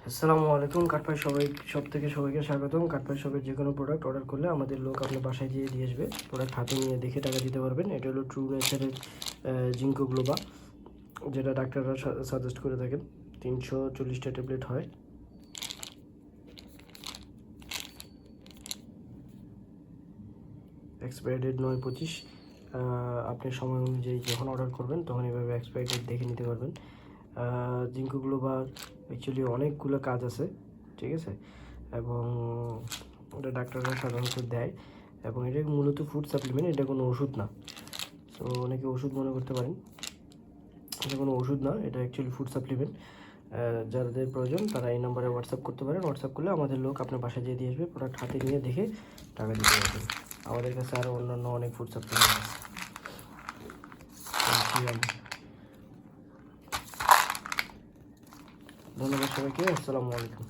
আসসালামু আলাইকুম। কাঠপাই সবাইকে স্বাগতম। কাঠপাই শপের যে কোনো প্রোডাক্ট অর্ডার করলে আমাদের লোক আপনার বাসায় দিয়ে আসবে। প্রোডাক্ট হাতে নিয়ে দেখে টাকা দিতে পারবেন। এটা হলো ট্রু নেচারের জিঙ্কো গ্লোবা, যেটা ডাক্তাররা সাজেস্ট করে থাকেন। 340টা ট্যাবলেট হয়। Expiry date 9/25। আপনি সময় অনুযায়ী যখন অর্ডার করবেন তখন এভাবে এক্সপায়ারি ডেট দেখে নিতে পারবেন। জিঙ্কো গ্লোবার অ্যাকচুয়ালি অনেকগুলো কাজ আছে, ঠিক আছে, এবং এটা ডাক্তাররা সাধারণত দেয়, এবং এটা মূলত ফুড সাপ্লিমেন্ট, এটা কোনো ওষুধ না। সো অনেকে ওষুধ মনে করতে পারেন, এটা কোনো ওষুধ না, এটা অ্যাকচুয়ালি ফুড সাপ্লিমেন্ট। যাদের প্রয়োজন তারা এই নম্বরে হোয়াটসঅ্যাপ করতে পারেন। হোয়াটসঅ্যাপ করলে আমাদের লোক আপনার বাসায় দিয়ে আসবে। প্রোডাক্ট হাতে নিয়ে দেখে টাকা দিতে পারবেন। আমাদের কাছে আরও অন্যান্য অনেক ফুড সাপ্লিমেন্ট আছে। ধন্যবাদ সবাইকে। আসসালামু আলাইকুম।